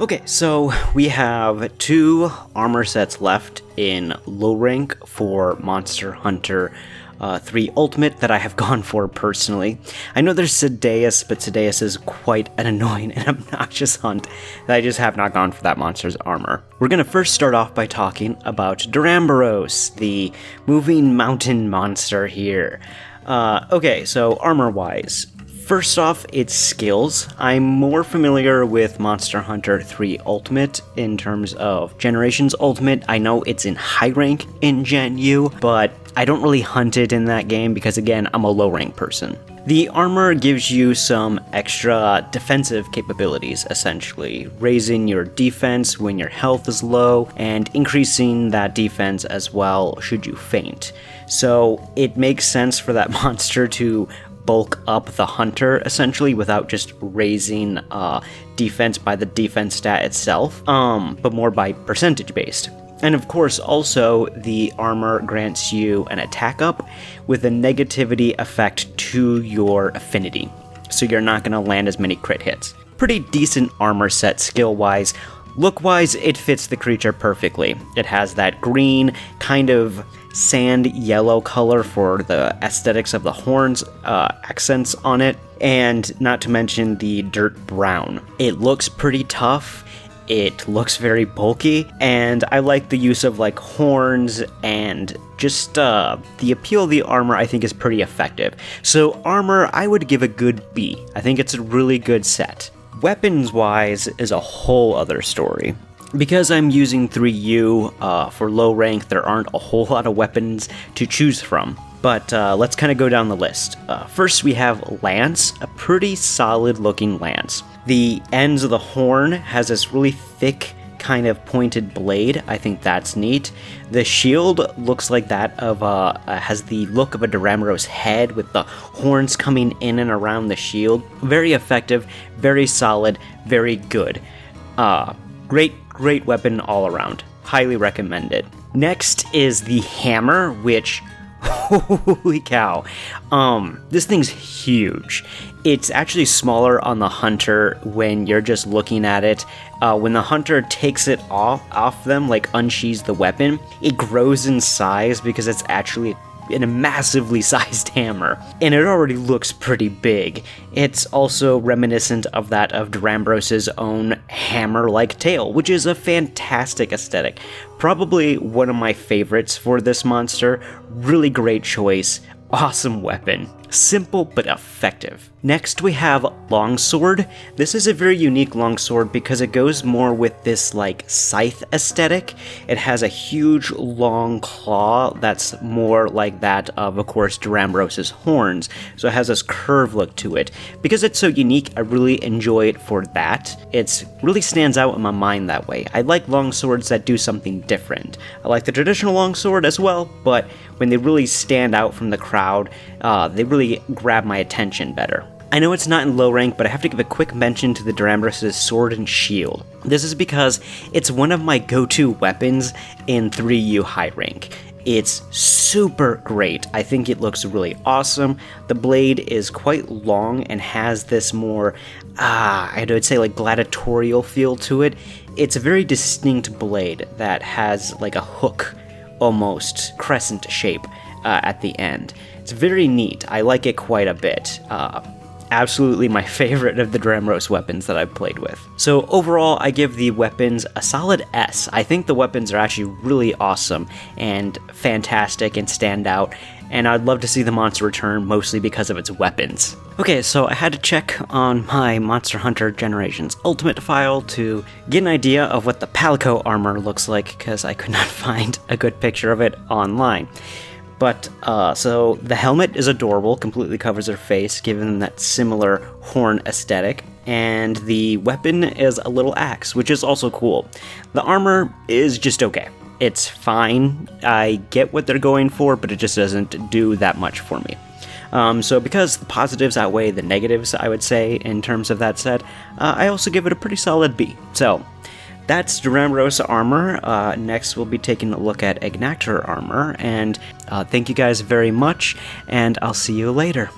Okay, so we have 2 armor sets left in low rank for Monster Hunter 3 Ultimate that I have gone for personally. I know there's Sadeas, but Sadeas is quite an annoying and obnoxious hunt that I just have not gone for that monster's armor. We're going to first start off by talking about Duramboros, the moving mountain monster here. Okay, so armor-wise. First off, its skills. I'm more familiar with Monster Hunter 3 Ultimate in terms of Generations Ultimate. I know it's in high rank in Gen U, but I don't really hunt it in that game because, again, I'm a low rank person. The armor gives you some extra defensive capabilities, essentially, raising your defense when your health is low, and increasing that defense as well should you faint. So it makes sense for that monster to bulk up the hunter, essentially, without just raising defense by the defense stat itself, but more by percentage based. And of course, also, the armor grants you an attack up with a negativity effect to your affinity, so you're not going to land as many crit hits. Pretty decent armor set skill-wise. Look-wise, it fits the creature perfectly. It has that green, kind of sand yellow color for the aesthetics of the horns, accents on it, and not to mention the dirt brown. It looks pretty tough, it looks very bulky, and I like the use of like horns and just the appeal of the armor I think is pretty effective. So armor, I would give a good B. I think it's a really good set. Weapons-wise is a whole other story. Because I'm using 3U for low rank, there aren't a whole lot of weapons to choose from. But let's kind of go down the list. First we have Lance, a pretty solid looking Lance. The ends of the horn has this really thick kind of pointed blade. I think that's neat. The shield looks like that of has the look of a Duramboros head with the horns coming in and around the shield. Very effective, very solid, very good. Great weapon all around. Highly recommended. Next is the hammer, which, holy cow, this thing's huge. It's actually smaller on the hunter when you're just looking at it. When the hunter takes it off them, like unsheathes the weapon, it grows in size because it's actually in a massively sized hammer, and it already looks pretty big. It's also reminiscent of that of Duramboros' own hammer-like tail, which is a fantastic aesthetic. Probably one of my favorites for this monster. Really great choice. Awesome weapon. Simple but effective. Next we have Longsword. This is a very unique longsword because it goes more with this like scythe aesthetic. It has a huge long claw that's more like that of course, Duramboros' horns. So it has this curve look to it. Because it's so unique, I really enjoy it for that. It really stands out in my mind that way. I like longswords that do something different. I like the traditional longsword as well, but when they really stand out from the crowd, they really grab my attention better. I know it's not in low rank, but I have to give a quick mention to the Duramboros' sword and shield. This is because it's one of my go-to weapons in 3U high rank. It's super great. I think it looks really awesome. The blade is quite long and has this more, I would say like gladiatorial feel to it. It's a very distinct blade that has like a hook, almost crescent shape at the end. It's very neat. I like it quite a bit. Absolutely my favorite of the Duramboros weapons that I've played with. So overall, I give the weapons a solid S. I think the weapons are actually really awesome and fantastic and stand out, and I'd love to see the monster return mostly because of its weapons. Okay, so I had to check on my Monster Hunter Generations Ultimate file to get an idea of what the Palico armor looks like, because I could not find a good picture of it online. But, so the helmet is adorable, completely covers her face, giving that similar horn aesthetic, and the weapon is a little axe, which is also cool. The armor is just okay. It's fine, I get what they're going for, but it just doesn't do that much for me. So because the positives outweigh the negatives, I would say, in terms of that set, I also give it a pretty solid B. So, that's Duramboros armor. Next, we'll be taking a look at Ignactor armor, and thank you guys very much, and I'll see you later.